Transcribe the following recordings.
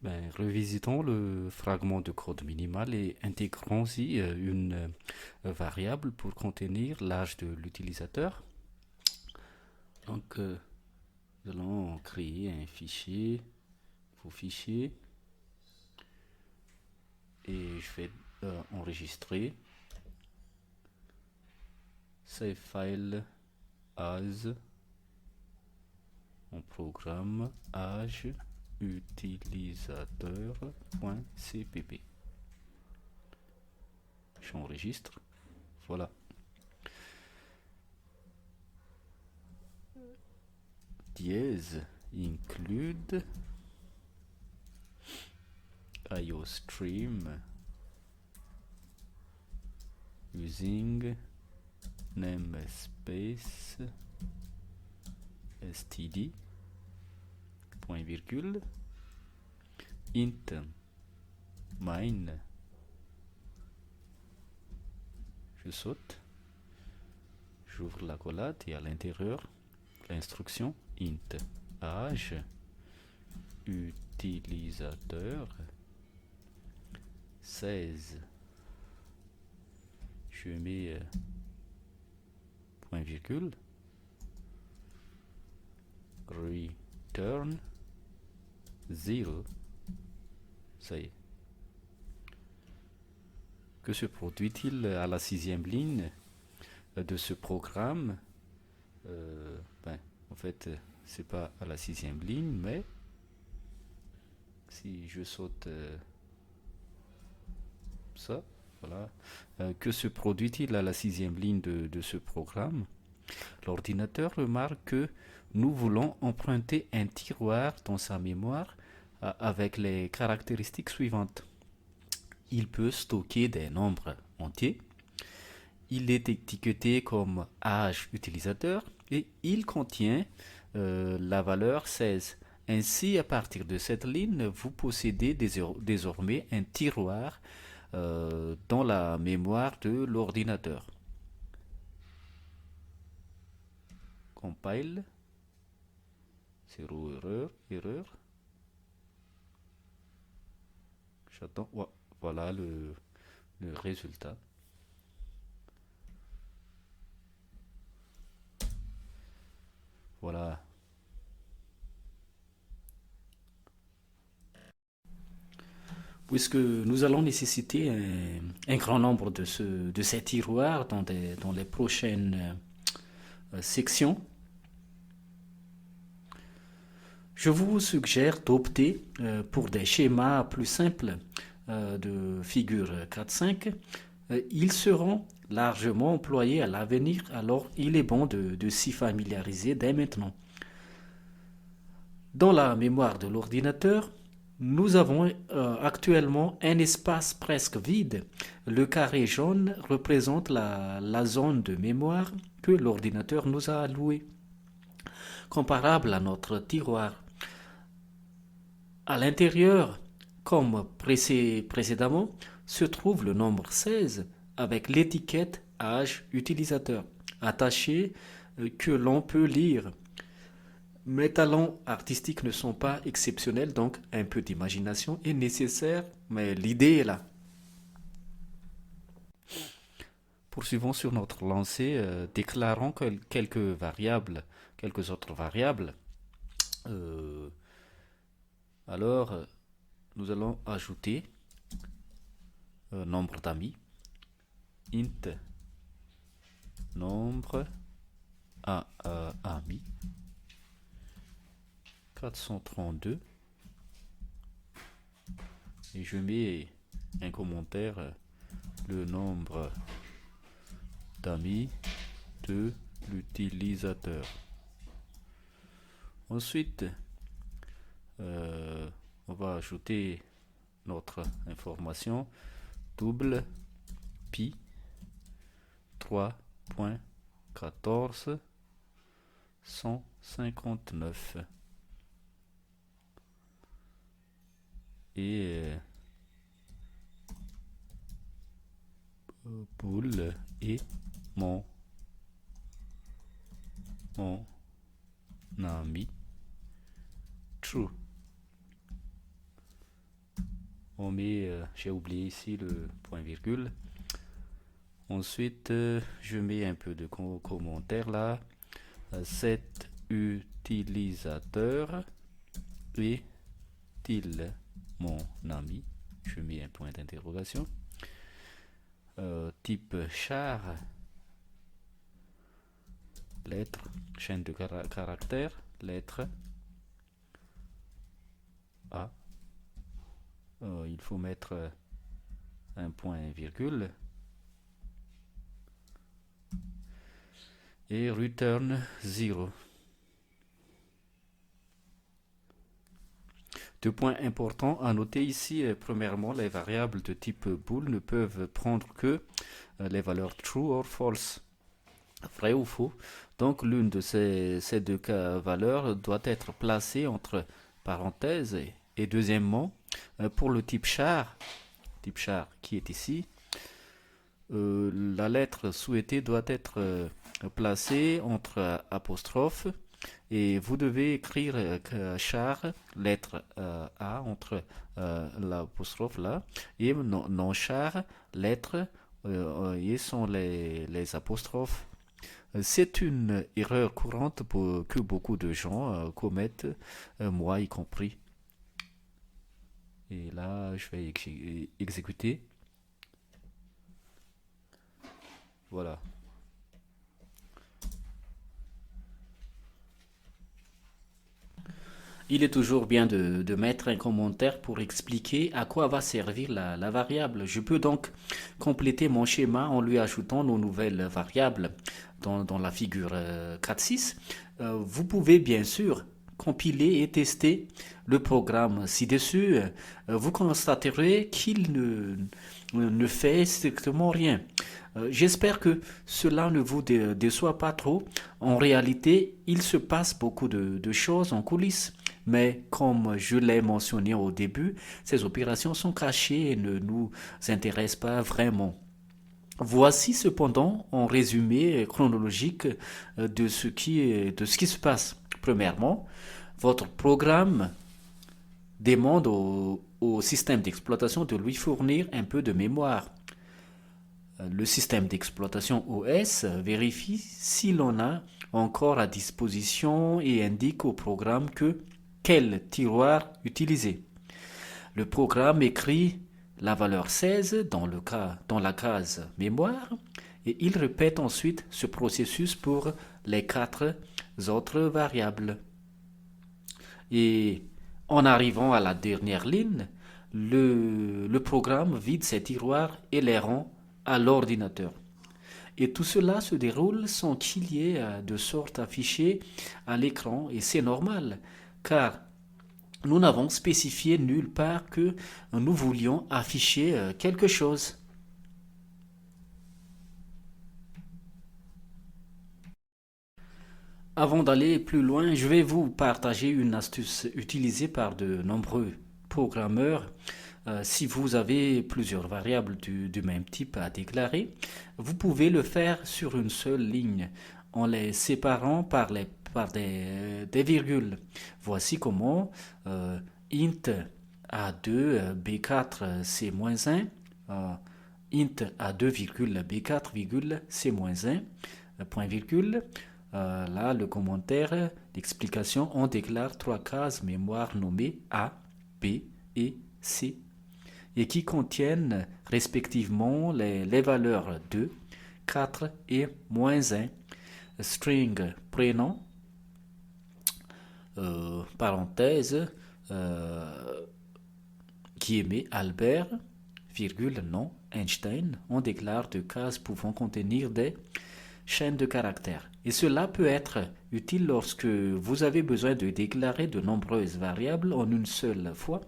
Revisitons le fragment de code minimal et intégrons-y une variable pour contenir l'âge de l'utilisateur. Donc, nous allons créer un fichier, nouveau fichier, et je vais enregistrer save file as mon programme âge utilisateur.cpp. J'enregistre. Voilà. Dièse include iostream using namespace std point virgule int mine. Je saute, j'ouvre la collade et à l'intérieur l'instruction int âge utilisateur 16. Je mets point virgule return 0. Ça y est. Que se produit-il à la 6e ligne de ce programme? En fait, c'est pas à la 6e ligne, mais si je saute ça, voilà. Que se produit-il à la 6e ligne de ce programme? L'ordinateur remarque que nous voulons emprunter un tiroir dans sa mémoire avec les caractéristiques suivantes. Il peut stocker des nombres entiers. Il est étiqueté comme âge utilisateur et il contient la valeur 16. Ainsi, à partir de cette ligne, vous possédez désormais un tiroir dans la mémoire de l'ordinateur. Compile. Zéro erreur. J'attends. Voilà le résultat. Voilà. Puisque nous allons nécessiter un grand nombre de ces tiroirs dans les prochaines sections, je vous suggère d'opter pour des schémas plus simples de figure 4-5. Ils seront largement employés à l'avenir, alors il est bon de s'y familiariser dès maintenant. Dans la mémoire de l'ordinateur, nous avons actuellement un espace presque vide. Le carré jaune représente la zone de mémoire que l'ordinateur nous a allouée, comparable à notre tiroir. À l'intérieur, comme précédemment, se trouve le nombre 16 avec l'étiquette âge utilisateur attachée que l'on peut lire. Mes talents artistiques ne sont pas exceptionnels, donc un peu d'imagination est nécessaire, mais l'idée est là. Poursuivons sur notre lancée, déclarons quelques autres variables. Euh, alors, nous allons ajouter nombre d'amis, int nombre amis 432 et je mets un commentaire le nombre d'amis de l'utilisateur. Ensuite, on va ajouter notre information double pi 3.14 159 et boule et mon ami true. On met, j'ai oublié ici le point virgule. Ensuite, je mets un peu de commentaire là. Cet utilisateur est-il mon ami? Je mets un point d'interrogation. Type char, lettre, chaîne de caractères, lettre A. Il faut mettre un point virgule. Et return 0. Deux points importants à noter ici. Premièrement, les variables de type bool ne peuvent prendre que les valeurs true or false, vrai ou faux. Donc l'une de ces deux valeurs doit être placée entre parenthèses. Et deuxièmement, pour le type char qui est ici, la lettre souhaitée doit être placée entre apostrophes. Et vous devez écrire char, lettre A entre l'apostrophe là, et non char, lettre, et sont les apostrophes. C'est une erreur courante que beaucoup de gens commettent, moi y compris. Et là, je vais exécuter. Voilà. Il est toujours bien de mettre un commentaire pour expliquer à quoi va servir la variable. Je peux donc compléter mon schéma en lui ajoutant nos nouvelles variables dans la figure 4.6. Vous pouvez bien sûr compiler et tester le programme ci-dessus. Vous constaterez qu'il ne fait strictement rien. J'espère que cela ne vous déçoit pas trop. En réalité, il se passe beaucoup de choses en coulisses. Mais comme je l'ai mentionné au début, ces opérations sont cachées et ne nous intéressent pas vraiment. Voici cependant un résumé chronologique de ce qui se passe. Premièrement, votre programme demande au système d'exploitation de lui fournir un peu de mémoire. Le système d'exploitation OS vérifie si l'on a encore à disposition et indique au programme quel tiroir utiliser. Le programme écrit la valeur 16 dans la case mémoire et il répète ensuite ce processus pour les 4 autres variables. Et en arrivant à la dernière ligne, le programme vide ces tiroirs et les rend à l'ordinateur. Et tout cela se déroule sans qu'il y ait de sorte affiché à l'écran, et c'est normal, car nous n'avons spécifié nulle part que nous voulions afficher quelque chose. Avant d'aller plus loin, je vais vous partager une astuce utilisée par de nombreux programmeurs. Si vous avez plusieurs variables du même type à déclarer, vous pouvez le faire sur une seule ligne en les séparant par des virgules. Voici comment int A2 B4 C-1 int A2 B4 C-1 point virgule. Là, le commentaire, l'explication, on déclare 3 cases mémoire nommées A, B et C et qui contiennent respectivement les valeurs 2, 4 et -1, string prénom, parenthèse, qui émet Albert, virgule, nom, Einstein. On déclare 2 cases pouvant contenir des chaîne de caractères. Et cela peut être utile lorsque vous avez besoin de déclarer de nombreuses variables en une seule fois.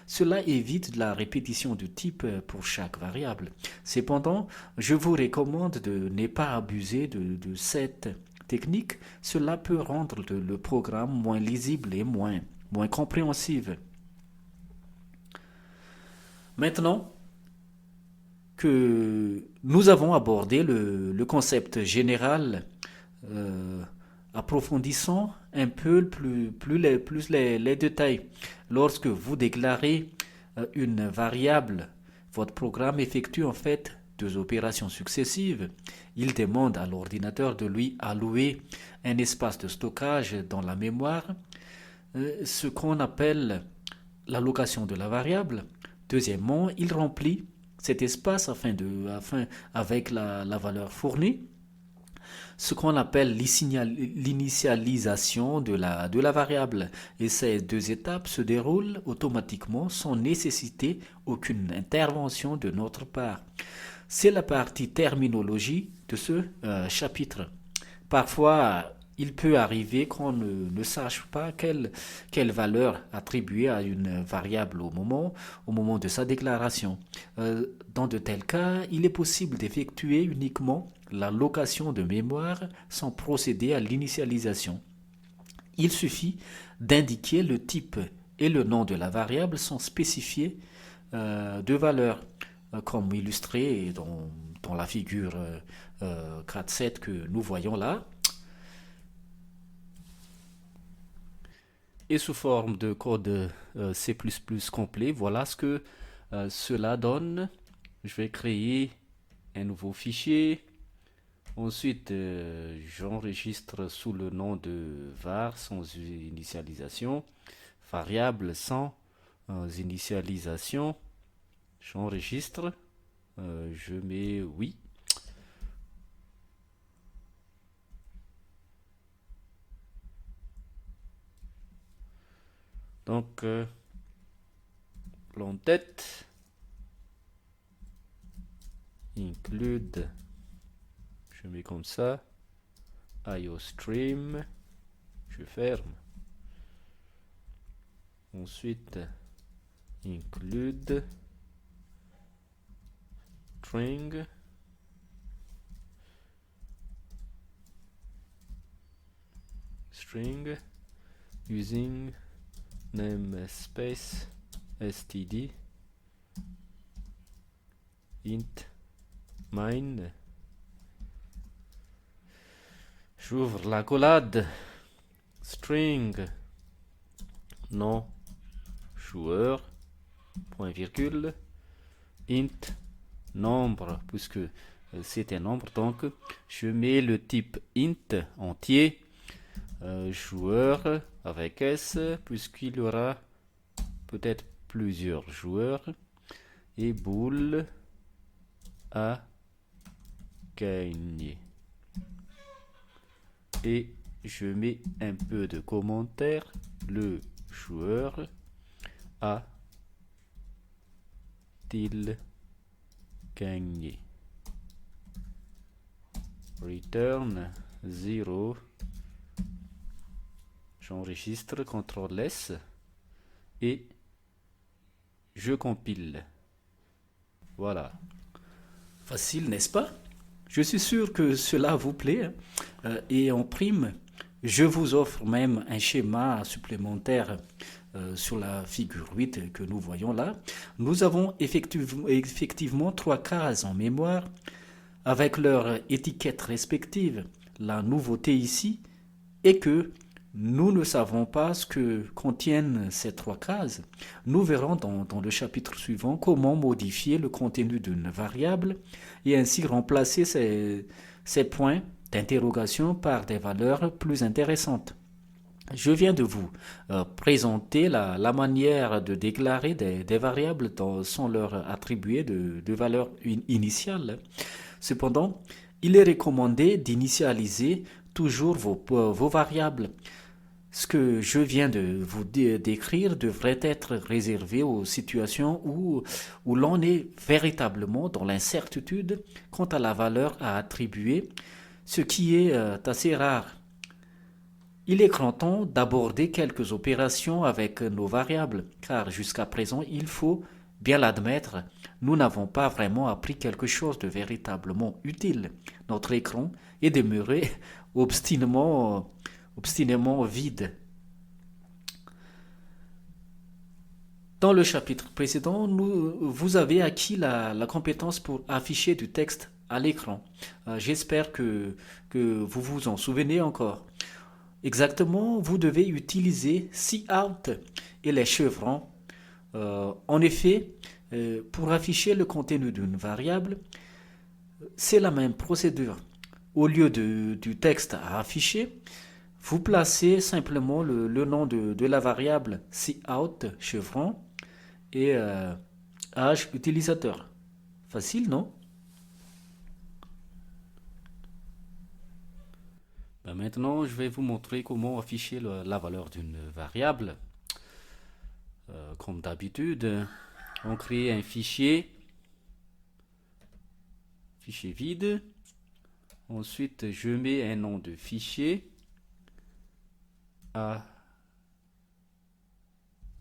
Cela évite la répétition de type pour chaque variable. Cependant, je vous recommande de ne pas abuser de cette technique. Cela peut rendre le programme moins lisible et moins compréhensible. Maintenant, que nous avons abordé le concept général, approfondissons un peu plus les détails. Lorsque vous déclarez une variable, votre programme effectue en fait deux opérations successives. Il demande à l'ordinateur de lui allouer un espace de stockage dans la mémoire, ce qu'on appelle l'allocation de la variable. Deuxièmement, il remplit cet espace avec la valeur fournie, ce qu'on appelle l'initialisation de la variable. Et ces deux étapes se déroulent automatiquement sans nécessiter aucune intervention de notre part. C'est la partie terminologie de ce chapitre. Parfois, il peut arriver qu'on ne sache pas quelle valeur attribuer à une variable au moment de sa déclaration. Dans de tels cas, il est possible d'effectuer uniquement la location de mémoire sans procéder à l'initialisation. Il suffit d'indiquer le type et le nom de la variable sans spécifier de valeur, comme illustré dans la figure 4.7 que nous voyons là. Et sous forme de code C++ complet, voilà ce que cela donne. Je vais créer un nouveau fichier. Ensuite, j'enregistre sous le nom de var sans initialisation, variable sans initialisation. J'enregistre, je mets oui. Donc, l'entête include, je mets comme ça, IOStream, je ferme. Ensuite, include string using namespace std int mine. J'ouvre la collade string nom joueur point virgule int nombre, puisque c'est un nombre, donc je mets le type int entier, joueur avec S, puisqu'il y aura peut-être plusieurs joueurs, et boule à gagner. Et je mets un peu de commentaire, le joueur a-t-il gagné. Return 0. J'enregistre, CTRL S et je compile. Voilà. Facile, n'est-ce pas? Je suis sûr que cela vous plaît. Et en prime, je vous offre même un schéma supplémentaire sur la figure 8 que nous voyons là. Nous avons effectivement 3 cases en mémoire avec leurs étiquettes respectives. La nouveauté ici est que nous ne savons pas ce que contiennent ces 3 cases. Nous verrons dans le chapitre suivant comment modifier le contenu d'une variable et ainsi remplacer ces points d'interrogation par des valeurs plus intéressantes. Je viens de vous présenter la manière de déclarer des variables sans leur attribuer de valeur initiale. Cependant, il est recommandé d'initialiser toujours vos variables. Ce que je viens de vous décrire devrait être réservé aux situations où l'on est véritablement dans l'incertitude quant à la valeur à attribuer, ce qui est assez rare. Il est grand temps d'aborder quelques opérations avec nos variables, car jusqu'à présent, il faut bien l'admettre, nous n'avons pas vraiment appris quelque chose de véritablement utile. Notre écran est demeuré obstinément vide. Dans le chapitre précédent, vous avez acquis la compétence pour afficher du texte à l'écran. J'espère que vous vous en souvenez encore. Exactement, vous devez utiliser cout et les chevrons En effet, pour afficher le contenu d'une variable, c'est la même procédure. Au lieu du texte à afficher, vous placez simplement le nom de la variable cout, chevron, et âge utilisateur. Facile, non? Ben maintenant, je vais vous montrer comment afficher la valeur d'une variable. Comme d'habitude, on crée un fichier vide. Ensuite, je mets un nom de fichier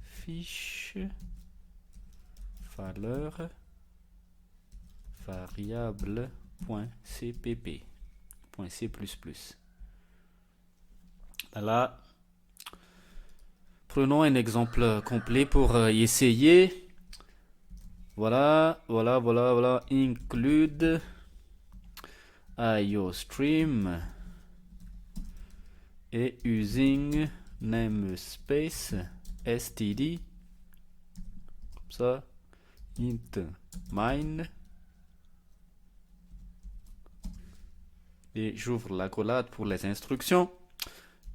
affiche valeur variable.cpp.c++. Là, prenons un exemple complet pour essayer. Voilà. Include IOStream et using namespace std. Comme ça. Int mine. Et j'ouvre l'accolade pour les instructions.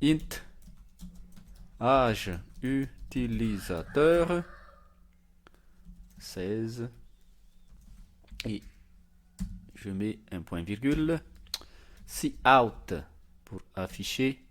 Int âge utilisateur 16 et je mets un point virgule. Cout pour afficher.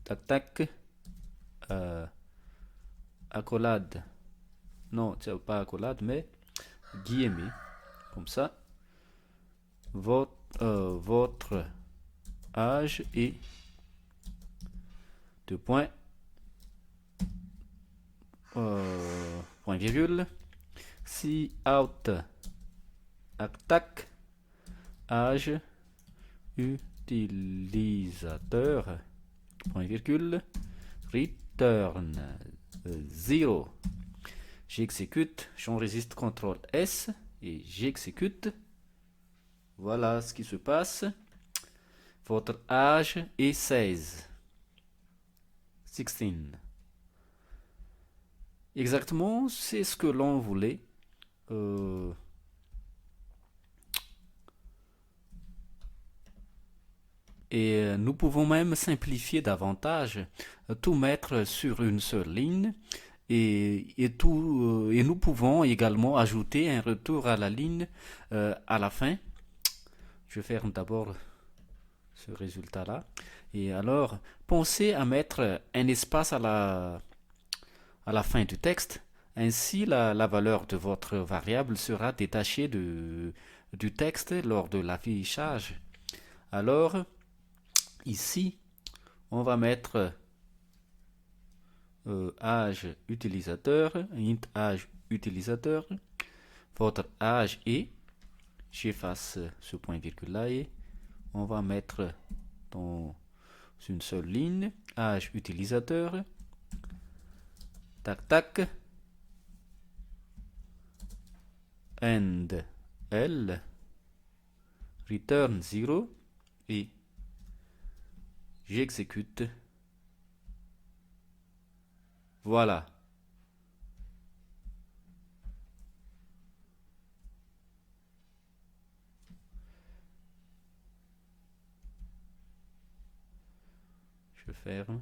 Tac. Accolade. Non, c'est pas accolade, mais guillemets. Comme ça. Votre âge est deux points. Point virgule. Cout attaque âge utilisateur point virgule return 0. J'exécute, j'enregistre CTRL S et j'exécute. Voilà ce qui se passe. Votre âge est 16. Exactement, c'est ce que l'on voulait. Et nous pouvons même simplifier davantage, tout mettre sur une seule ligne et nous pouvons également ajouter un retour à la ligne à la fin. Je ferme d'abord ce résultat-là. Et alors, pensez à mettre un espace à la fin du texte. Ainsi, la valeur de votre variable sera détachée du texte lors de l'affichage. Alors, ici, on va mettre âge utilisateur, int âge utilisateur, votre âge est, j'efface ce point virgule là et on va mettre dans une seule ligne, âge utilisateur, tac, end L, return 0 et j'exécute. Voilà. Je ferme.